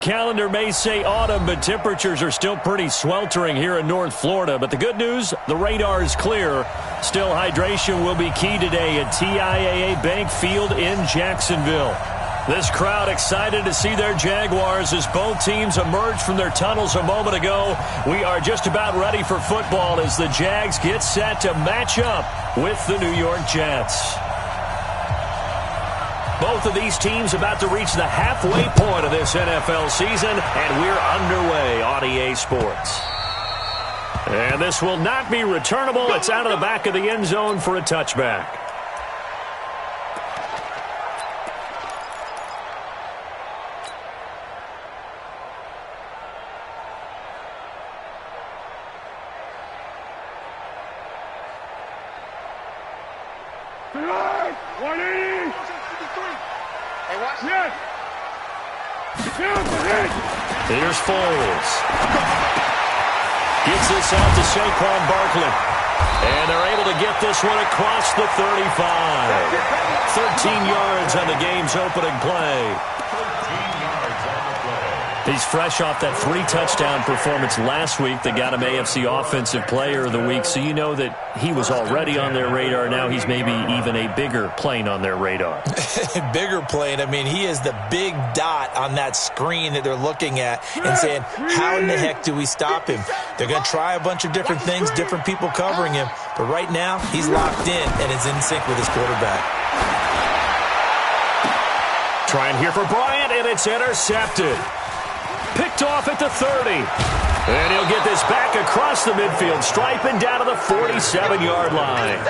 Calendar may say autumn, but temperatures are still pretty sweltering here in North Florida. But the good news, the radar is clear. Still, hydration will be key today at TIAA Bank Field in Jacksonville. This crowd excited to see their Jaguars as both teams emerge from their tunnels a moment ago. We are just about ready for football as the Jags get set to match up with the New York Jets. Both of these teams about to reach the halfway point of this NFL season, and we're underway on EA Sports. And this will not be returnable. It's out of the back of the end zone for a touchback. Here's Foles. Gets this out to Saquon Barkley. And they're able to get this one across the 35. 13 yards on the game's opening play. He's fresh off that 3-touchdown performance last week that got him AFC Offensive Player of the Week, so you know that he was already on their radar. Now he's maybe even a bigger plane on their radar. Bigger plane. I mean, he is the big dot on that screen that they're looking at and saying, how in the heck do we stop him? They're going to try a bunch of different things, different people covering him, but right now he's locked in and is in sync with his quarterback. Trying here for Bryant, and it's intercepted. Picked off at the 30. And he'll get this back across the midfield stripe and down to the 47-yard line.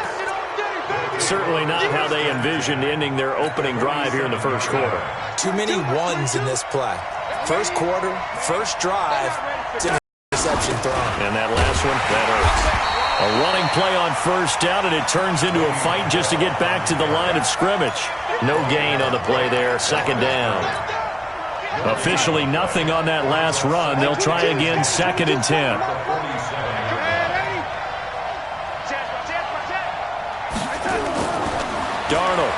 Certainly not how they envisioned ending their opening drive here in the first quarter. Too many ones in this play. First quarter, first drive, interception thrown. And that last one, that hurts. A running play on first down, and it turns into a fight just to get back to the line of scrimmage. No gain on the play there, second down. Officially nothing on that last run. They'll try again, 2nd and 10. Darnold.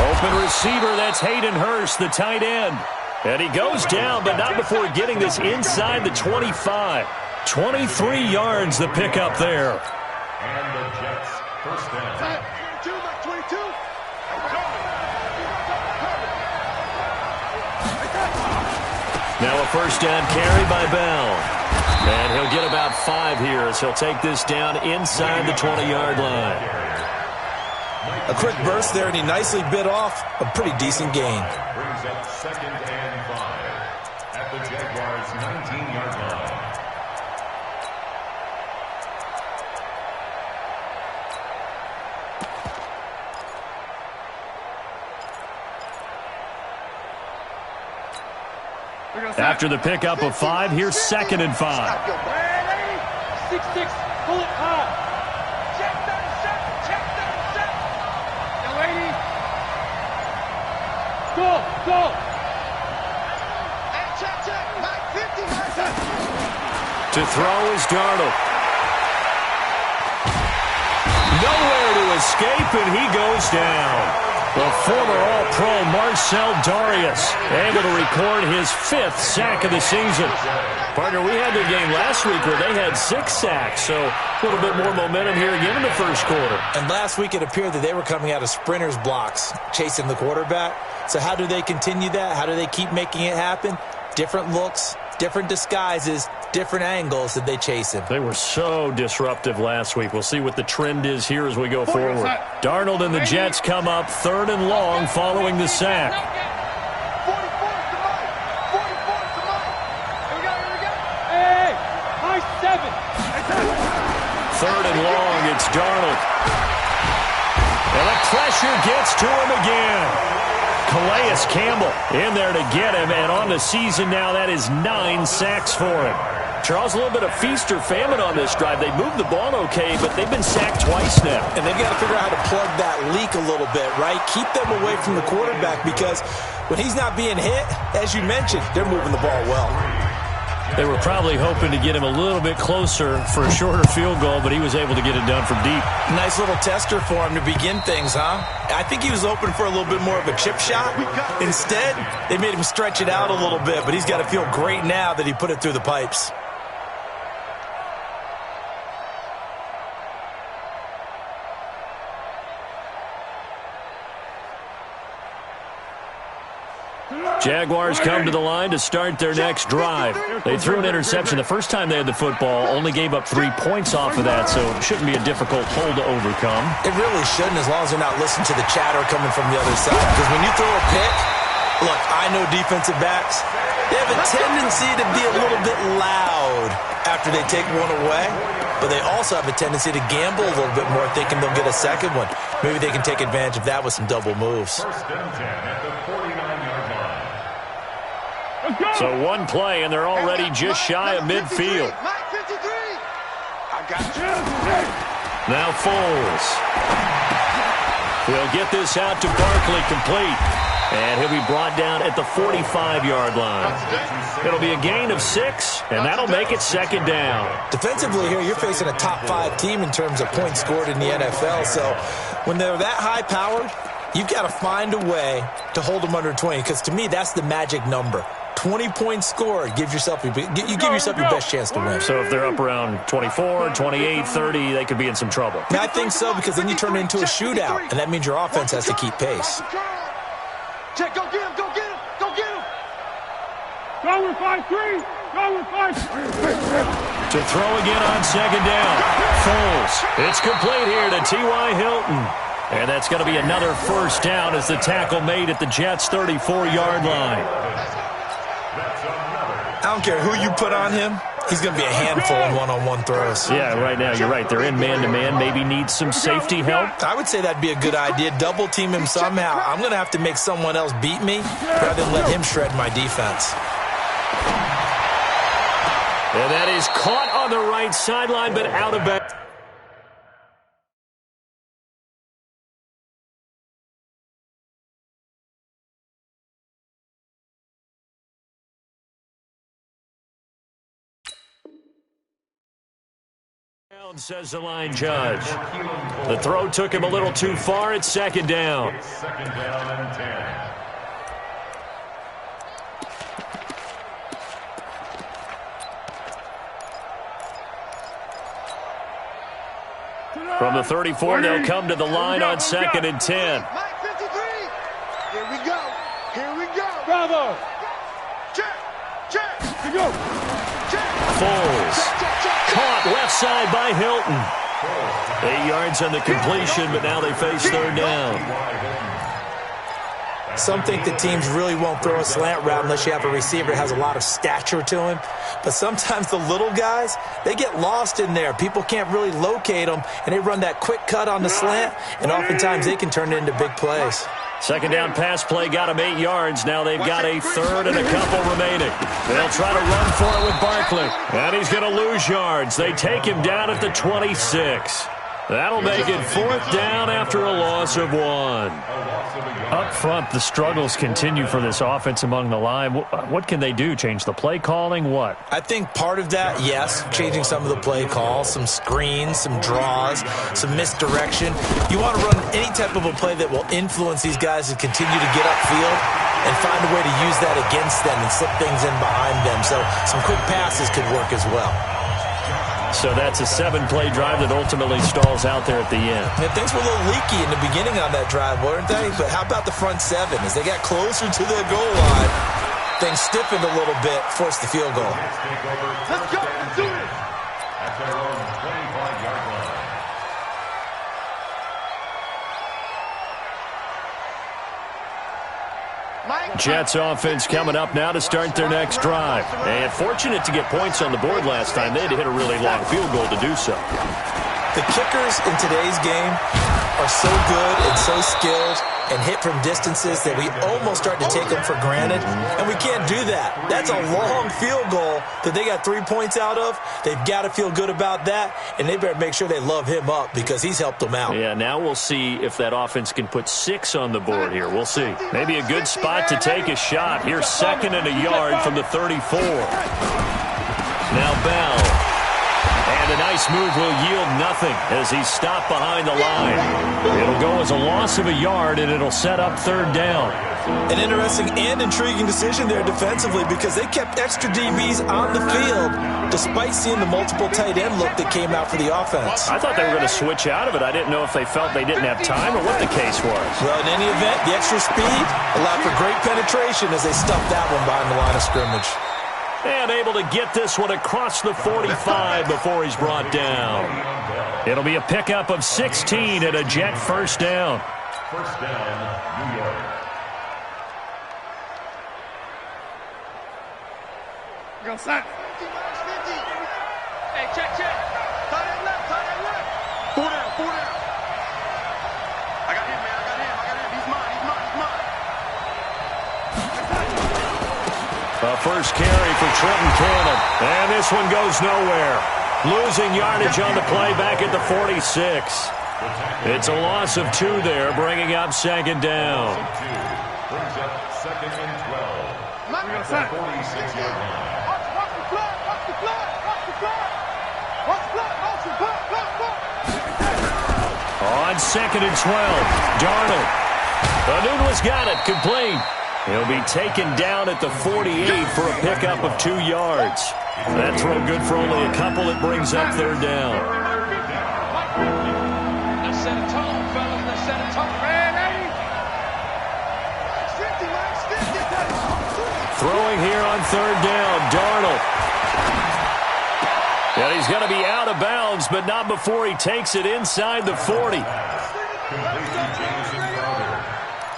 Open receiver, that's Hayden Hurst, the tight end. And he goes down, but not before getting this inside the 25. 23 yards the pickup there. And the Jets first down. Now a first down carry by Bell. And he'll get about 5 here as he'll take this down inside the 20-yard line. A quick burst there, and he nicely bit off a pretty decent gain. Brings up 2nd and 5 at the Jaguars' 19-yard line. After the pickup of 5, here's 2nd and 5. 6-6, pull it hard. Check 37. Now, lady. Go. Check. 50. To throw is Darnold. Nowhere to escape, and he goes down. The former All-Pro Marcel Darius able to record his 5th sack of the season. Partner, we had their game last week where they had 6 sacks, so a little bit more momentum here again in the first quarter. And last week it appeared that they were coming out of sprinters blocks, chasing the quarterback. So how do they continue that? How do they keep making it happen? Different looks, different disguises, different angles that they chase him. They were so disruptive last week. We'll see what the trend is here as we go forward. Darnold and the Jets come up 3rd and long following the sack. 3rd and long, it's Darnold. And the pressure gets to him again. Calais Campbell in there to get him, and on the season now, that is 9 sacks for him. Charles, a little bit of feast or famine on this drive. They moved the ball okay, but they've been sacked twice now. And they've got to figure out how to plug that leak a little bit, right? Keep them away from the quarterback, because when he's not being hit, as you mentioned, they're moving the ball well. They were probably hoping to get him a little bit closer for a shorter field goal, but he was able to get it done from deep. Nice little tester for him to begin things, huh? I think he was hoping for a little bit more of a chip shot. Instead, they made him stretch it out a little bit, but he's got to feel great now that he put it through the pipes. Jaguars come to the line to start their next drive. They threw an interception the first time they had the football, only gave up 3 points off of that, so it shouldn't be a difficult hole to overcome. It really shouldn't, as long as they're not listening to the chatter coming from the other side. Because when you throw a pick, look, I know defensive backs, they have a tendency to be a little bit loud after they take one away, but they also have a tendency to gamble a little bit more, thinking they'll get a second one. Maybe they can take advantage of that with some double moves. First and 10 at the 49-yard line. So one play, and they're already just shy of midfield. Now Foles. He'll get this out to Barkley, complete. And he'll be brought down at the 45-yard line. It'll be a gain of 6, and that'll make it second down. Defensively here, you're facing a top-5 team in terms of points scored in the NFL. So when they're that high-powered, you've got to find a way to hold them under 20. Because to me, that's the magic number. 20 points scored, you give yourself your best chance to win. So if they're up around 24, 28, 30, they could be in some trouble. I think so, because then you turn it into a shootout, and that means your offense has to keep pace. Check, go get him, go get him, go get him. Go with 5-3, go with 5-3. To throw again on second down. Foles. It's complete here to T.Y. Hilton. And that's going to be another first down as the tackle made at the Jets' 34-yard line. I don't care who you put on him, he's going to be a handful in one-on-one throws. Yeah, right now, you're right. They're in man-to-man. Maybe need some safety help. I would say that'd be a good idea. Double team him somehow. I'm going to have to make someone else beat me rather than let him shred my defense. And that is caught on the right sideline, but out of bounds. Says the line judge. The throw took him a little too far. It's second down. It's second down and 10. From the 34, they'll come to the line on second and 10. Mike 53. Here we go. Here we go. Bravo. Check. Check. Here we go. Check. Foles. Caught left side by Hilton. 8 yards on the completion, but now they face third down. Some think the teams really won't throw a slant route unless you have a receiver that has a lot of stature to him. But sometimes the little guys, they get lost in there. People can't really locate them, and they run that quick cut on the slant, and oftentimes they can turn it into big plays. Second down pass play got him 8 yards. Now they've got a third and a couple remaining. They'll try to run for it with Barkley. And he's going to lose yards. They take him down at the 26. That'll make it fourth down after a loss of 1. Up front, the struggles continue for this offense among the line. What can they do? Change the play calling? What? I think part of that, yes, changing some of the play calls, some screens, some draws, some misdirection. You want to run any type of a play that will influence these guys to continue to get upfield and find a way to use that against them and slip things in behind them. So some quick passes could work as well. So that's a 7-play drive that ultimately stalls out there at the end. Yeah, things were a little leaky in the beginning on that drive, weren't they? But how about the front 7? As they got closer to the goal line, things stiffened a little bit, forced the field goal. Let's go. Let's do it. At their own 25-yard line. Jets offense coming up now to start their next drive. And fortunate to get points on the board last time. They had to hit a really long field goal to do so. The kickers in today's game are so good and so skilled and hit from distances that we almost start to take them for granted, and we can't do that. That's a long field goal that they got 3 points out of. They've got to feel good about that, and they better make sure they love him up because he's helped them out. Yeah, now we'll see if that offense can put 6 on the board here. We'll see. Maybe a good spot to take a shot. Here's second and a yard from the 34. Now Bell. And a nice move will yield nothing as he's stopped behind the line. It'll go as a loss of a yard, and it'll set up third down. An interesting and intriguing decision there defensively because they kept extra DBs on the field despite seeing the multiple tight end look that came out for the offense. I thought they were going to switch out of it. I didn't know if they felt they didn't have time or what the case was. Well, in any event, the extra speed allowed for great penetration as they stuffed that one behind the line of scrimmage. And able to get this one across the 45 before he's brought down. It'll be a pickup of 16 and a Jet first down. First down, New York. Go set. Hey, check. Tight end left. 4 down. I got him, man. He's mine. A first carry for Trenton Cannon. And this one goes nowhere. Losing yardage on the play back at the 46. It's a loss of 2 there, bringing up second down. Brings up second and 12. Go set. 46-yard line. Watch the flag. On second and 12, Darnold. Anunwa's got it, complete. He'll be taken down at the 48 for a pickup of 2 yards. That throw good for only a couple. It brings up third down. Let's set a tone, fellas. Let's set a tone. Ready? 50. Throwing here on third down, Darnold. And he's going to be out of bounds, but not before he takes it inside the 40.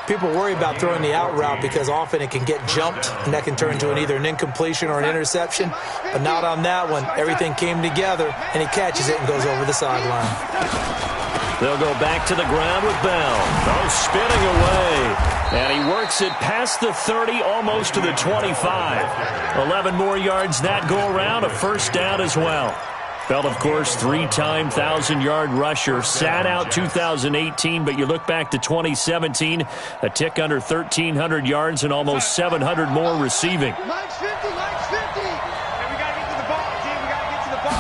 People worry about throwing the out route because often it can get jumped, and that can turn into either an incompletion or an interception. But not on that one. Everything came together, and he catches it and goes over the sideline. They'll go back to the ground with Bell. Oh, spinning away. And he works it past the 30, almost to the 25. 11 more yards that go around, a first down as well. Bell, of course, 3-time 1,000-yard rusher. Sat out 2018, but you look back to 2017, a tick under 1,300 yards and almost 700 more receiving. Line's 50. Hey, we got to get to the ball, G. We got to get to the ball.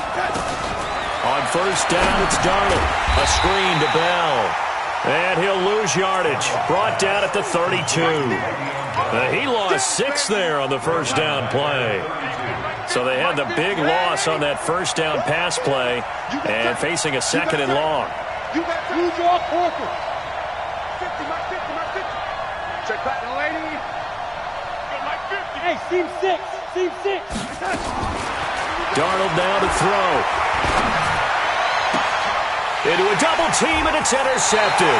On first down, it's Darnold. A screen to Bell. And he'll lose yardage. Brought down at the 32. He lost 6 there on the first down play. So they had the big loss on that first down pass play and facing a second and long. You got to use your quarter. 50. Check back the lady. Like 50. Hey, seam 6. Darnold now to throw. Into a double team, and it's intercepted.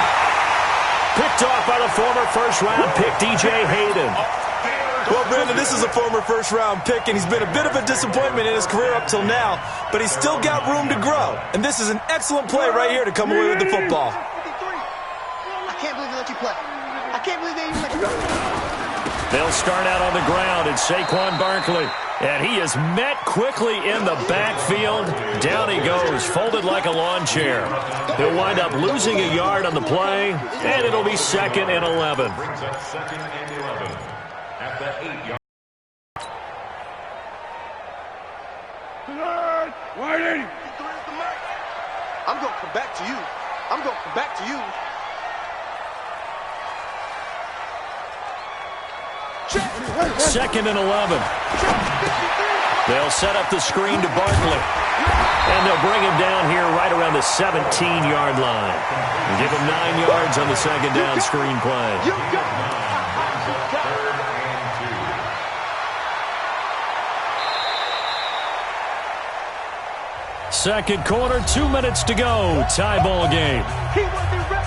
Picked off by the former first-round pick, DJ Hayden. Well, Brandon, this is a former first-round pick, and he's been a bit of a disappointment in his career up till now, but he's still got room to grow. And this is an excellent play right here to come away with the football. I can't believe they let you play. I can't believe they even let you play. They'll start out on the ground. It's Saquon Barkley. And he is met quickly in the backfield. Down he goes, folded like a lawn chair. He'll wind up losing a yard on the play, and it'll be second and 11. Brings up second and 11 at the 8-yard. Waiting. I'm going to come back to you. Second and 11. They'll set up the screen to Barkley. And they'll bring him down here right around the 17-yard line. And give him 9 yards on the second down screen play. Second quarter, 2 minutes to go. Tie ball game. He wasn't ready.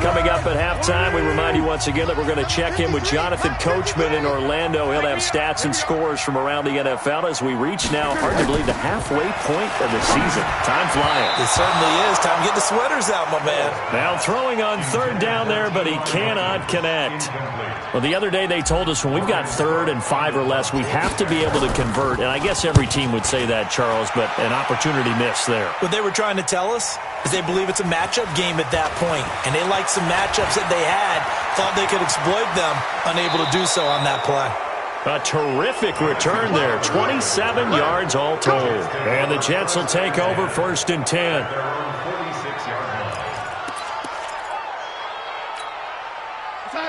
Coming up at halftime. We remind you once again that we're going to check in with Jonathan Coachman in Orlando. He'll have stats and scores from around the NFL as we reach now, hard to believe, the halfway point of the season. Time flying. It certainly is. Time to get the sweaters out, my man. Now throwing on third down there, but he cannot connect. Well, the other day they told us when we've got 3rd and 5 or less, we have to be able to convert. And I guess every team would say that, Charles, but an opportunity missed there. What they were trying to tell us is they believe it's a matchup game at that point, and they liked some matchups that they had, thought they could exploit them, unable to do so on that play. A terrific return there, 27 yards all told. And the Jets will take over 1st and 10.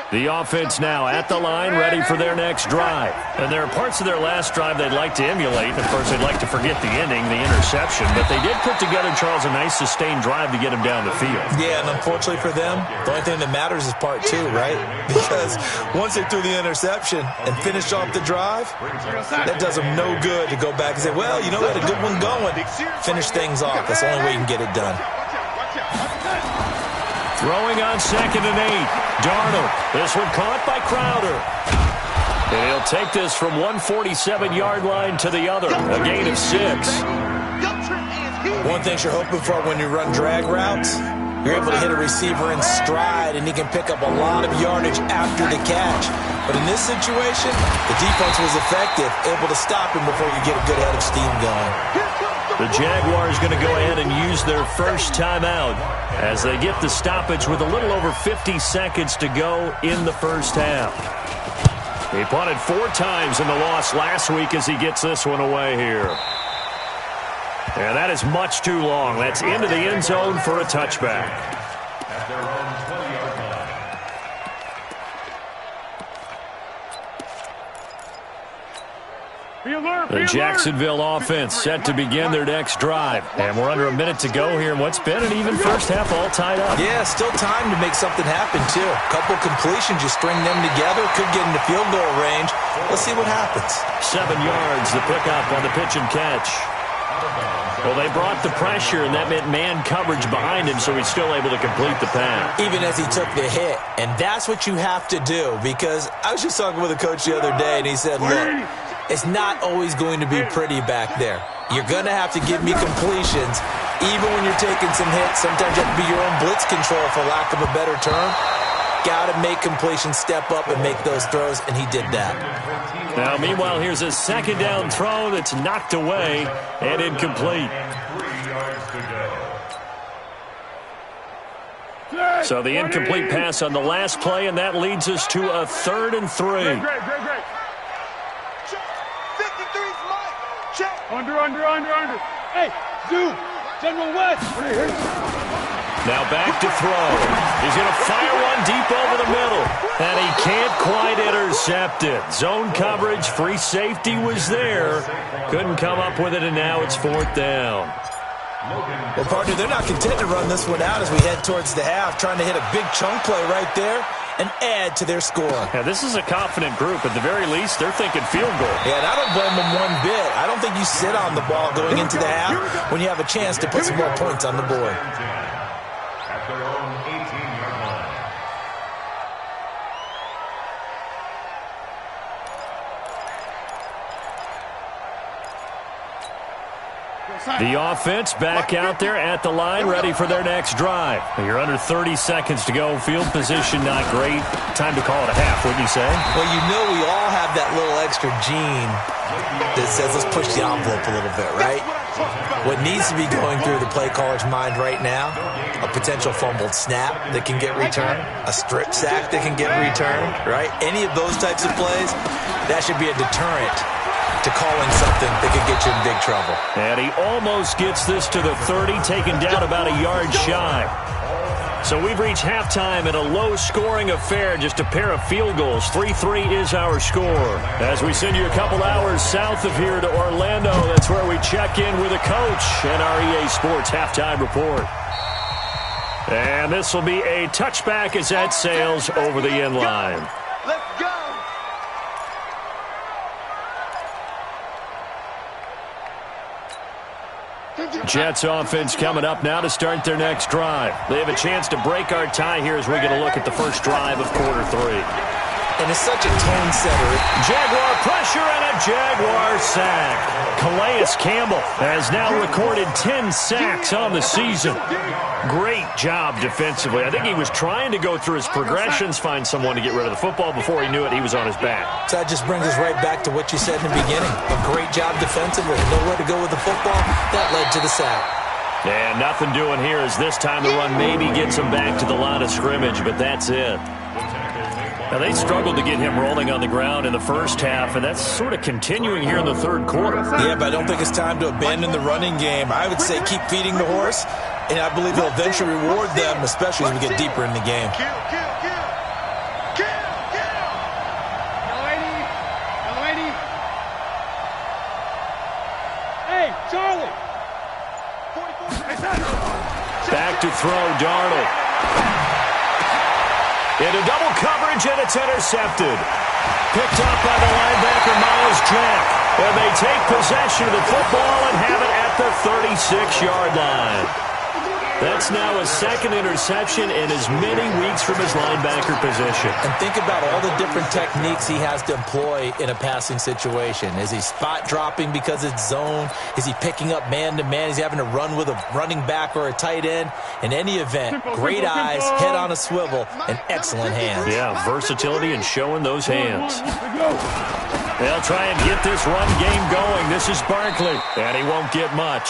The offense now at the line, ready for their next drive. And there are parts of their last drive they'd like to emulate. Of course, they'd like to forget the ending, the interception. But they did put together, Charles, a nice sustained drive to get him down the field. Yeah, and unfortunately for them, the only thing that matters is part 2, right? Because once they threw the interception and finished off the drive, that does them no good to go back and say, well, you know, we had a good one going. Finish things off. That's the only way you can get it done. Throwing on 2nd and 8. Darnold. This one caught by Crowder. And he'll take this from 147-yard line to the other. A gain of 6. One thing you're hoping for when you run drag routes, you're able to hit a receiver in stride, and he can pick up a lot of yardage after the catch. But in this situation, the defense was effective, able to stop him before you get a good head of steam going. The Jaguars going to go ahead and use their first timeout as they get the stoppage with a little over 50 seconds to go in the first half. He punted 4 times in the loss last week as he gets this one away here. And that is much too long. That's into the end zone for a touchback. At their own 20-yard line. The Jacksonville offense set to begin their next drive. And we're under a minute to go here in what's been an even first half all tied up. Yeah, still time to make something happen, too. Couple completions, you string them together, could get into field goal range. Let's see what happens. 7 yards, the pickup on the pitch and catch. Well, they brought the pressure, and that meant man coverage behind him, so he's still able to complete the pass. Even as he took the hit. And that's what you have to do, because I was just talking with a coach the other day, and he said, look, it's not always going to be pretty back there. You're going to have to give me completions. Even when you're taking some hits, sometimes you have to be your own blitz control, for lack of a better term. Got to make completions, step up and make those throws, and he did that. Now, meanwhile, here's a second down throw that's knocked away and incomplete. 3 yards to go. So the incomplete pass on the last play, and that leads us to a 3rd and 3. Great. 53's Mike. Check. Under. Hey, Zoo. General West. Now back to throw. He's going to fire one deep over the middle. And he can't quite intercept it. Zone coverage, free safety was there. Couldn't come up with it, and now it's 4th down. Well, partner, they're not content to run this one out as we head towards the half, trying to hit a big chunk play right there and add to their score. Yeah, this is a confident group. At the very least, they're thinking field goal. Yeah, and I don't blame them one bit. I don't think you sit on the ball going into the half when you have a chance to put some more points on the board. At their own 18-yard line. The offense back out there at the line, ready for their next drive. You're under 30 seconds to go. Field position not great. Time to call it a half, wouldn't you say? Well, you know we all have that little extra gene that says let's push the envelope a little bit, right? What needs to be going through the play caller's mind right now, a potential fumbled snap that can get returned, a strip sack that can get returned, right? Any of those types of plays, that should be a deterrent to calling something that could get you in big trouble. And he almost gets this to the 30, taken down about a yard shy. So we've reached halftime in a low-scoring affair, just a pair of field goals. 3-3 is our score. As we send you a couple hours south of here to Orlando, that's where we check in with a coach and our EA Sports halftime report. And this will be a touchback as that sails over the end line. Let's go. Jets offense coming up now to start their next drive. They have a chance to break our tie here as we're going to look at the first drive of quarter 3. And it's such a tone setter. Jaguar pressure and a Jaguar sack. Calais Campbell has now recorded 10 sacks on the season. Great job defensively. I think he was trying to go through his progressions, find someone to get rid of the football. Before he knew it, he was on his back. So that just brings us right back to what you said in the beginning. A great job defensively. Nowhere to go with the football. That led to the sack. And nothing doing here as this time the run maybe gets him back to the line of scrimmage, but that's it. Now, they struggled to get him rolling on the ground in the first half, and that's sort of continuing here in the third quarter. Yeah, but I don't think it's time to abandon the running game. I would say keep feeding the horse, and I believe he'll eventually reward them, especially as we get deeper in the game. Kill. Young lady. Hey, Charlie. Back to throw, Darnold. Into double coverage, and it's intercepted. Picked up by the linebacker, Miles Jack. And they take possession of the football and have it at the 36-yard line. That's now his second interception in as many weeks from his linebacker position. And think about all the different techniques he has to employ in a passing situation. Is he spot dropping because it's zone? Is he picking up man-to-man? Is he having to run with a running back or a tight end? In any event, great eyes, head on a swivel, and excellent hands. Yeah, versatility and showing those hands. They'll try and get this run game going. This is Barkley, and he won't get much.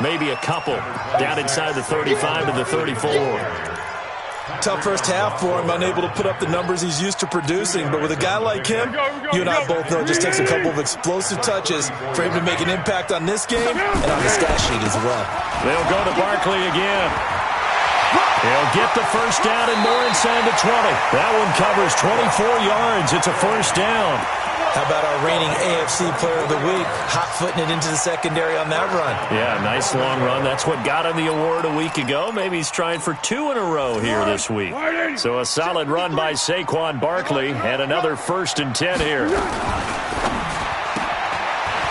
Maybe a couple down inside the 35 to the 34. Tough first half for him, unable to put up the numbers he's used to producing. But with a guy like him, you and I both know it just takes a couple of explosive touches for him to make an impact on this game and on the stat sheet as well. They'll go to Barkley again. He'll get the first down and more inside the 20. That one covers 24 yards. It's a first down. How about our reigning AFC Player of the Week, hot-footing it into the secondary on that run? Yeah, nice long run. That's what got him the award a week ago. Maybe he's trying for 2 in a row here this week. So a solid run by Saquon Barkley and another 1st and 10 here.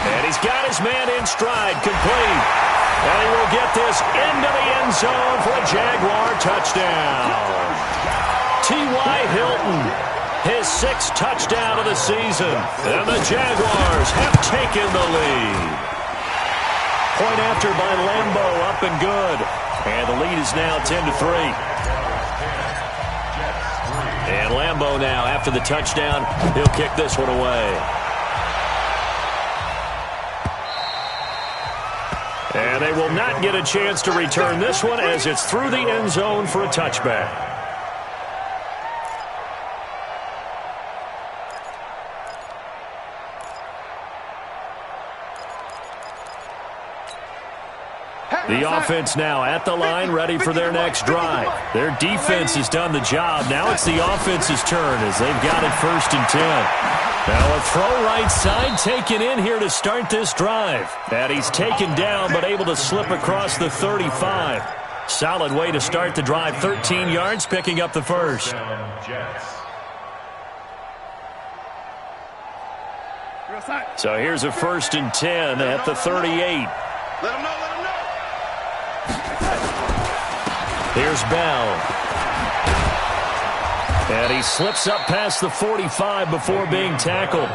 And he's got his man in stride, complete. And he will get this into the end zone for a Jaguar touchdown. T.Y. Hilton, his 6th touchdown of the season. And the Jaguars have taken the lead. Point after by Lambeau, up and good. And the lead is now 10-3. And Lambeau now, after the touchdown, he'll kick this one away. And they will not get a chance to return this one as it's through the end zone for a touchback. The offense now at the line, ready for their next drive. Their defense has done the job. Now it's the offense's turn as they've got it 1st and 10. Now a throw right side taken in here to start this drive. And he's taken down but able to slip across the 35. Solid way to start the drive. 13 yards, picking up the first. So here's a 1st and 10 at the 38. Let him know. Here's Bell. And he slips up past the 45 before being tackled.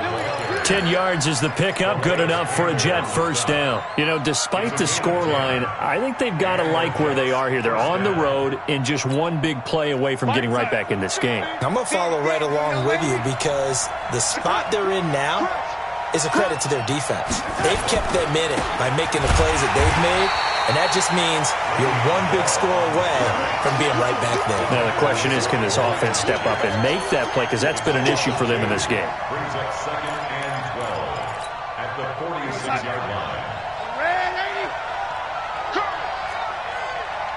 10 yards is the pickup, good enough for a Jet first down. You know, despite the scoreline, I think they've got to like where they are here. They're on the road and just one big play away from getting right back in this game. I'm going to follow right along with you because the spot they're in now is a credit to their defense. They've kept them in it by making the plays that they've made, and that just means you're one big score away from being right back there. Now the question is, can this offense step up and make that play? Because that's been an issue for them in this game. Brings up 2nd and 12 at the 46-yard line. Ready? Go!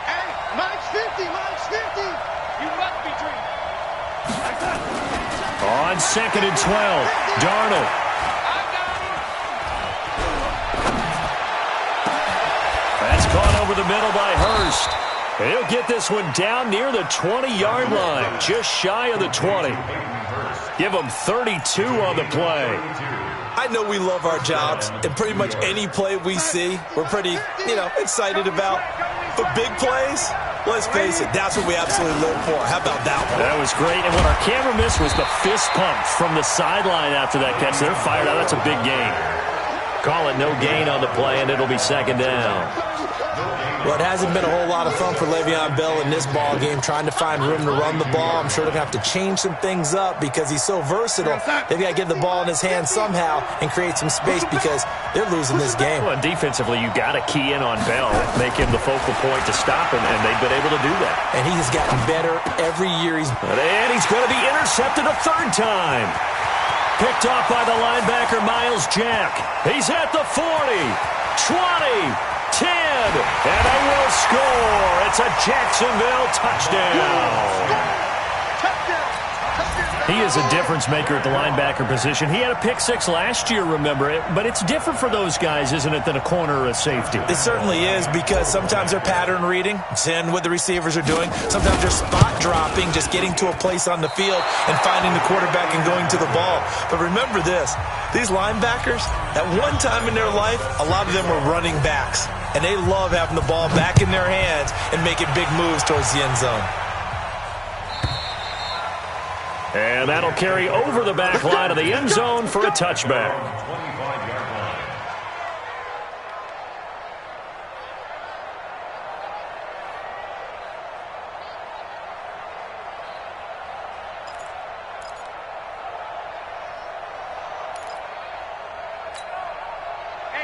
Hey, Mike's 50, Mike's 50. You must be dreaming. On 2nd and 12, Darnold. That's caught over the middle by Hurst. He'll get this one down near the 20-yard line, just shy of the 20. Give him 32 on the play. I know we love our jobs, and pretty much any play we see, we're pretty, excited about. But big plays, let's face it, that's what we absolutely live for. How about that one? That was great, and what our camera missed was the fist pump from the sideline after that catch. They're fired out. That's a big gain. Call it no gain on the play, and it'll be second down. Well, it hasn't been a whole lot of fun for Le'Veon Bell in this ball game, trying to find room to run the ball. I'm sure they're going to have to change some things up because he's so versatile. They've got to get the ball in his hands somehow and create some space because they're losing this game. Well, defensively, you got to key in on Bell, make him the focal point to stop him, and they've been able to do that. And he has gotten better every year. And he's going to be intercepted a third time. Picked off by the linebacker, Miles Jack. He's at the 40, 20, 10, and they will score. It's a Jacksonville touchdown. He is a difference maker at the linebacker position. He had a pick six last year, remember it, but it's different for those guys, isn't it, than a corner or a safety? It certainly is, because sometimes they're pattern reading, seeing what the receivers are doing. Sometimes they're spot dropping, just getting to a place on the field and finding the quarterback and going to the ball. But remember this, these linebackers, at one time in their life, a lot of them were running backs, and they love having the ball back in their hands and making big moves towards the end zone. And that'll carry over the back line of the end zone for a touchback. 25-yard line.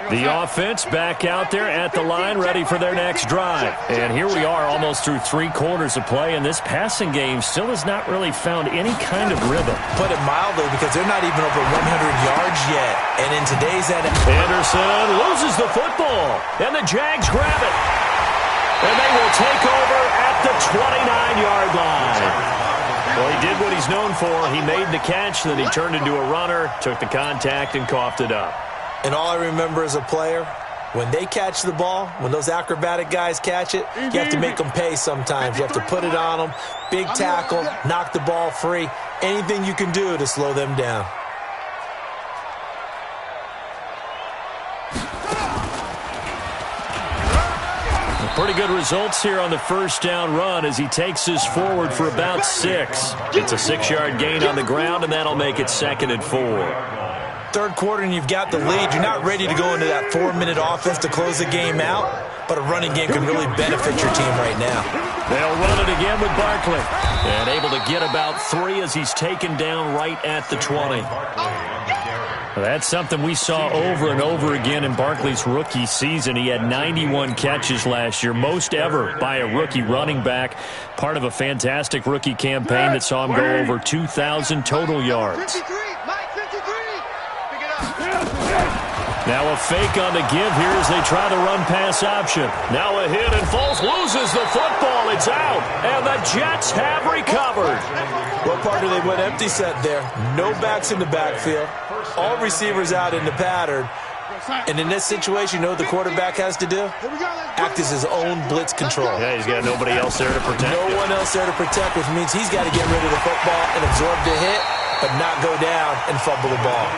The offense back out there at the line, ready for their next drive. And here we are almost through 3 quarters of play, and this passing game still has not really found any kind of rhythm. Put it mildly, because they're not even over 100 yards yet. And in today's Anderson loses the football, and the Jags grab it. And they will take over at the 29-yard line. Well, he did what he's known for. He made the catch, then he turned into a runner, took the contact, and coughed it up. And all I remember as a player, when they catch the ball, when those acrobatic guys catch it, you have to make them pay sometimes. You have to put it on them, big tackle, knock the ball free, anything you can do to slow them down. Pretty good results here on the first down run as he takes us forward for about 6. It's a 6-yard gain on the ground, and that'll make it 2nd and 4. Third quarter and you've got the lead. You're not ready to go into that 4-minute offense to close the game out, but a running game can really benefit your team right now. They'll run it again with Barkley. And able to get about 3 as he's taken down right at the 20. That's something we saw over and over again in Barkley's rookie season. He had 91 catches last year, most ever by a rookie running back. Part of a fantastic rookie campaign that saw him go over 2,000 total yards. 53, Mike 53. Pick it up. Now a fake on the give here as they try the run-pass option. Now a hit, and Foles loses the football. It's out, and the Jets have recovered. What part do they went empty set there? No backs in the backfield. All receivers out in the pattern. And in this situation, you know what the quarterback has to do? Act as his own blitz control. Yeah, he's got nobody else there to protect him. No one else there to protect, which means he's got to get rid of the football and absorb the hit, but not go down and fumble the ball.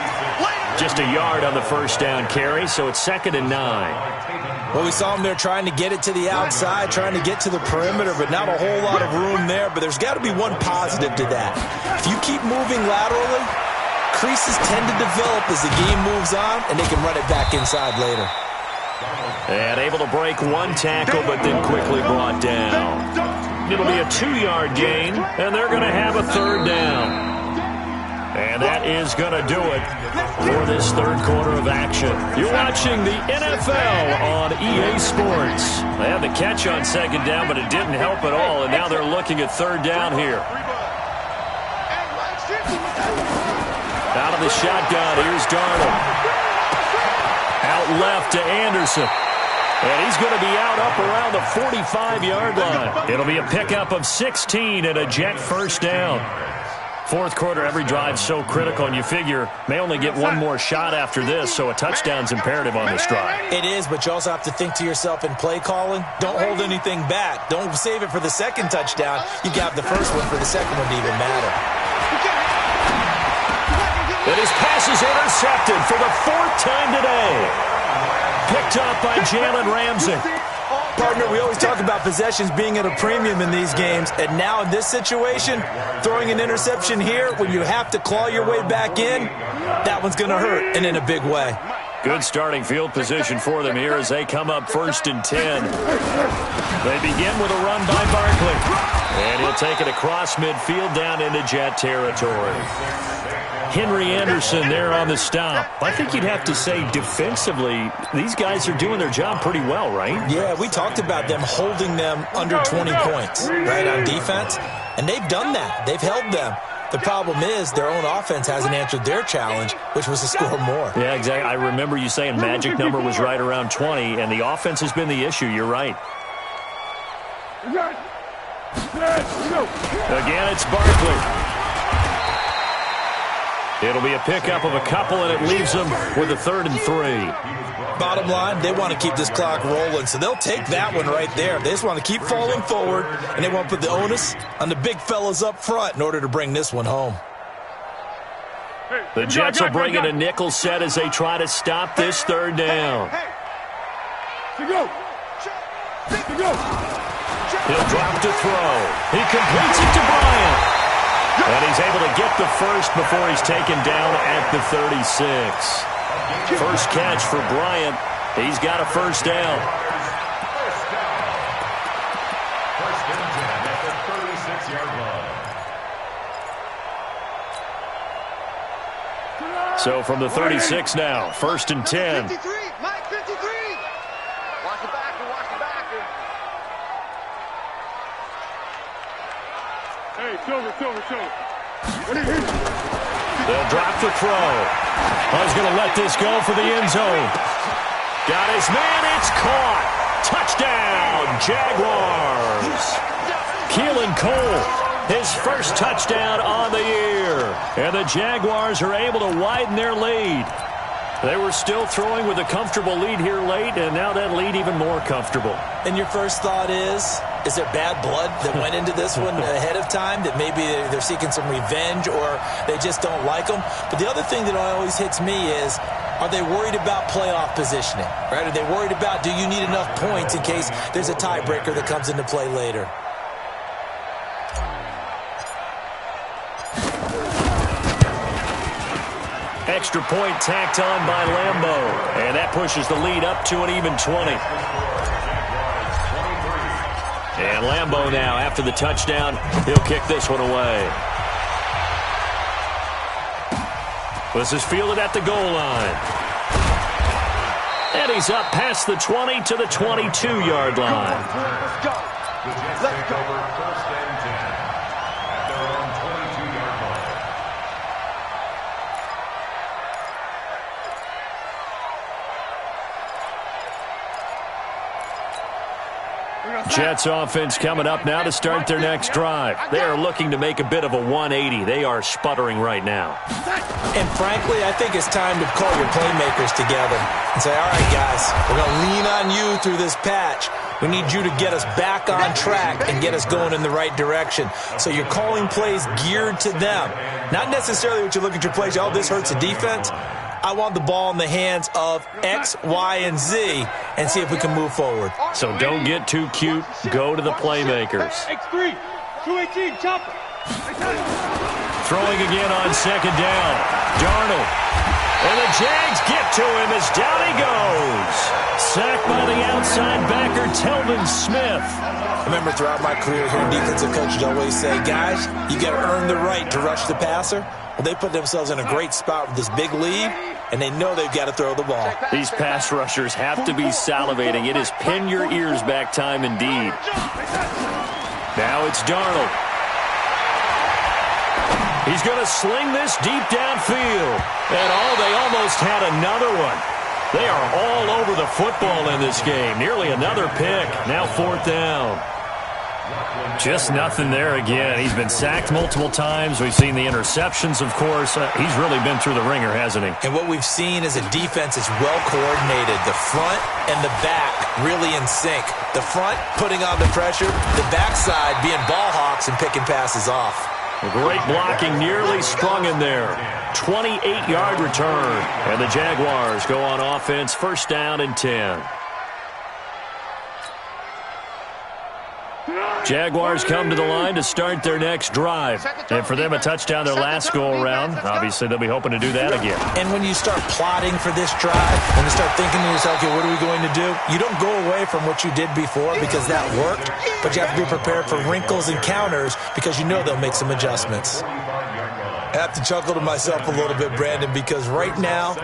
Just a yard on the first down carry, so it's 2nd and 9. Well, we saw him there trying to get it to the outside, trying to get to the perimeter, but not a whole lot of room there. But there's got to be one positive to that. If you keep moving laterally, creases tend to develop as the game moves on, and they can run it back inside later. And able to break one tackle, but then quickly brought down. It'll be a 2-yard gain, and they're going to have a 3rd down. And that is going to do it for this third quarter of action. You're watching the NFL on EA Sports. They had the catch on 2nd down, but it didn't help at all, and now they're looking at 3rd down here. Out of the shotgun, here's Darnold. Out left to Anderson. And he's going to be out up around the 45-yard line. It'll be a pickup of 16 and a Jet first down. Fourth quarter, every drive's so critical, and you figure may only get one more shot after this, so a touchdown's imperative on this drive. It is, but you also have to think to yourself in play calling, don't hold anything back. Don't save it for the second touchdown. You got the first one for the second one to even matter. It is pass pass is intercepted for the 4th time today. Picked up by Jalen Ramsey. Partner, we always talk about possessions being at a premium in these games, and now in this situation, throwing an interception here when you have to claw your way back in, that one's going to hurt, and in a big way. Good starting field position for them here as they come up 1st and 10. They begin with a run by Barkley, and he'll take it across midfield down into Jet territory. Henry Anderson there on the stop. I think you'd have to say defensively, these guys are doing their job pretty well, right? Yeah, we talked about them holding them under 20 points, right, on defense, and they've done that. They've held them. The problem is their own offense hasn't answered their challenge, which was to score more. Yeah, exactly. I remember you saying magic number was right around 20, and the offense has been the issue. You're right. Again, it's Barkley. It'll be a pickup of a couple, and it leaves them with a 3rd and 3. Bottom line, they want to keep this clock rolling, so they'll take that one right there. They just want to keep falling forward, and they want to put the onus on the big fellas up front in order to bring this one home. The Jets will bring in a nickel set as they try to stop this 3rd down. Go. He'll drop to throw. He completes it to Bryant. And he's able to get the first before he's taken down at the 36. First catch for Bryant. He's got a 1st down. First and 10 at the 36-yard line. So from the 36 now, 1st and 10. 53, Mike, 53. Watch the backer, watch the backer. Hey, Silver. They'll drop the throw. He's going to let this go for the end zone. Got his man. It's caught. Touchdown, Jaguars. Keelan Cole, his first touchdown on the year. And the Jaguars are able to widen their lead. They were still throwing with a comfortable lead here late, and now that lead even more comfortable. And your first thought is there bad blood that went into this one ahead of time, that maybe they're seeking some revenge or they just don't like them? But the other thing that always hits me is, are they worried about playoff positioning? Right? Are they worried about, do you need enough points in case there's a tiebreaker that comes into play later? Extra point tacked on by Lambo, and that pushes the lead up to an even 20. And Lambo now, after the touchdown, he'll kick this one away. This is fielded at the goal line. And he's up past the 20 to the 22-yard line. Let's go. The Jets take over 1st and 10 at their own 22-yard line. Jets offense coming up now to start their next drive. They are looking to make a bit of a 180. They are sputtering right now. And frankly, I think it's time to call your playmakers together and say, all right, guys, we're going to lean on you through this patch. We need you to get us back on track and get us going in the right direction. So you're calling plays geared to them. Not necessarily what you look at your plays, oh, this hurts the defense. I want the ball in the hands of X, Y, and Z and see if we can move forward. So don't get too cute. Go to the playmakers. X3, 218, chopper. Throwing again on 2nd down. Darnold. And the Jags get to him as down he goes. Sacked by the outside backer, Telvin Smith. I remember throughout my career hearing defensive coaches always say, guys, you got to earn the right to rush the passer. Well, they put themselves in a great spot with this big lead, and they know they've got to throw the ball. These pass rushers have to be salivating. It is pin your ears back time indeed. Now it's Darnold. He's going to sling this deep downfield. And they almost had another one. They are all over the football in this game. Nearly another pick. Now 4th down. Just nothing there again. He's been sacked multiple times. We've seen the interceptions, of course. He's really been through the ringer, hasn't he? And what we've seen is a defense that's well coordinated. The front and the back really in sync. The front putting on the pressure. The backside being ball hawks and picking passes off. Great blocking, nearly sprung in there. 28-yard return. And the Jaguars go on offense, first down and 10. Jaguars come to the line to start their next drive. And for them, a touchdown their last go-around. Obviously, they'll be hoping to do that again. And when you start plotting for this drive, when you start thinking to yourself, okay, what are we going to do? You don't go away from what you did before because that worked, but you have to be prepared for wrinkles and counters because you know they'll make some adjustments. I have to chuckle to myself a little bit, Brandon, because right now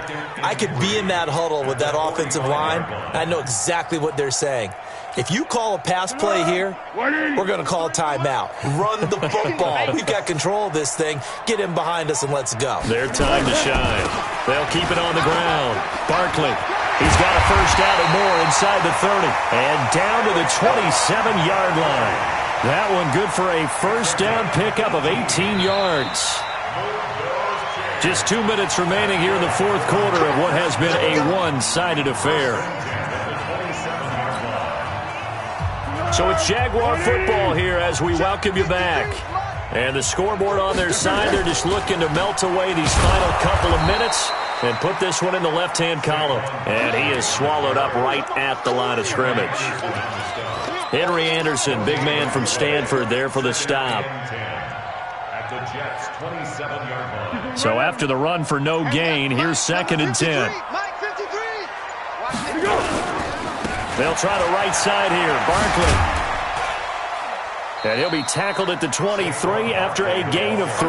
I could be in that huddle with that offensive line, and I know exactly what they're saying. If you call a pass play here, we're going to call a timeout. Run the football. We've got control of this thing. Get him behind us and let's go. Their time to shine. They'll keep it on the ground. Barkley, he's got a first down and more inside the 30. And down to the 27-yard line. That one good for a first down pickup of 18 yards. Just 2 minutes remaining here in the fourth quarter of what has been a one-sided affair. So it's Jaguar football here as we welcome you back. And the scoreboard on their side, they're just looking to melt away these final couple of minutes and put this one in the left-hand column. And he is swallowed up right at the line of scrimmage. Henry Anderson, big man from Stanford, there for the stop. So after the run for no gain, here's 2nd and 10. They'll try the right side here. Barkley. And he'll be tackled at the 23 after a gain of 3.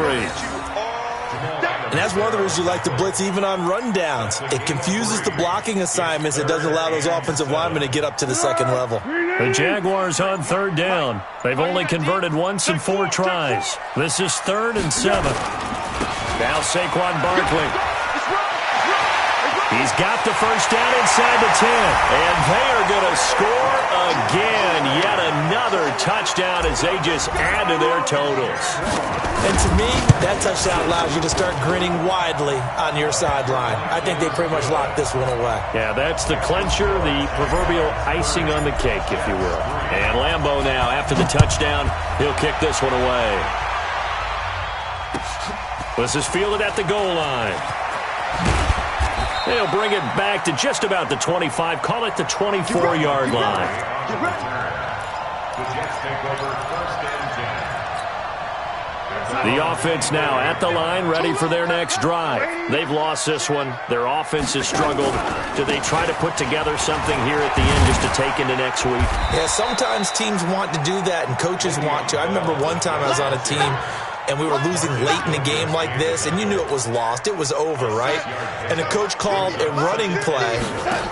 And that's one of the reasons you like to blitz even on rundowns. It confuses the blocking assignments. It doesn't allow those offensive linemen to get up to the second level. The Jaguars on 3rd down. They've only converted once in 4 tries. This is 3rd and 7. Now Saquon Barkley. He's got the first down inside the 10. And they are going to score again. Yet another touchdown as they just add to their totals. And to me, that touchdown allows you to start grinning widely on your sideline. I think they pretty much locked this one away. Yeah, that's the clincher, the proverbial icing on the cake, if you will. And Lambeau now, after the touchdown, he'll kick this one away. This is fielded at the goal line. They'll bring it back to just about the 25. Call it the 24-yard line. The Jets take over 1st and 10. The offense now at the line, ready for their next drive. They've lost this one. Their offense has struggled. Do they try to put together something here at the end just to take into next week? Yeah, sometimes teams want to do that and coaches want to. I remember one time I was on a team and we were losing late in a game like this, and you knew it was lost. It was over, right? And the coach called a running play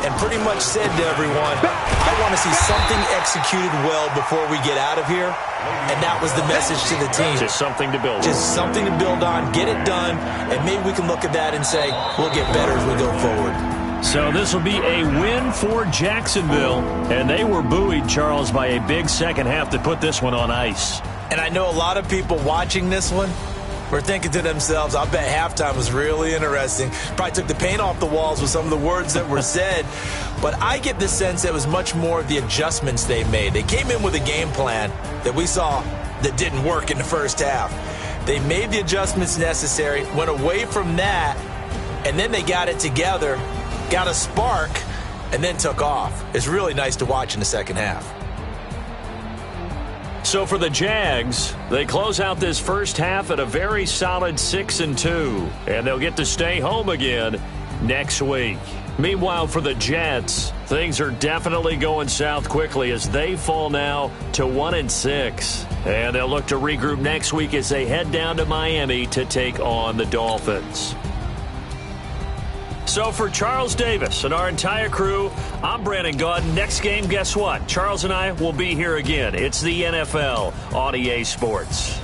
and pretty much said to everyone, I want to see something executed well before we get out of here. And that was the message to the team. Just something to build on. Just something to build on, get it done, and maybe we can look at that and say, we'll get better as we go forward. So this will be a win for Jacksonville. And they were buoyed, Charles, by a big second half to put this one on ice. And I know a lot of people watching this one were thinking to themselves, I bet halftime was really interesting. Probably took the paint off the walls with some of the words that were said. But I get the sense that it was much more of the adjustments they made. They came in with a game plan that we saw that didn't work in the first half. They made the adjustments necessary, went away from that, and then they got it together, got a spark, and then took off. It's really nice to watch in the second half. So for the Jags, they close out this first half at a very solid 6-2, and they'll get to stay home again next week. Meanwhile, for the Jets, things are definitely going south quickly as they fall now to 1-6. And they'll look to regroup next week as they head down to Miami to take on the Dolphins. So for Charles Davis and our entire crew, I'm Brandon Gaudin. Next game, guess what? Charles and I will be here again. It's the NFL on EA Sports.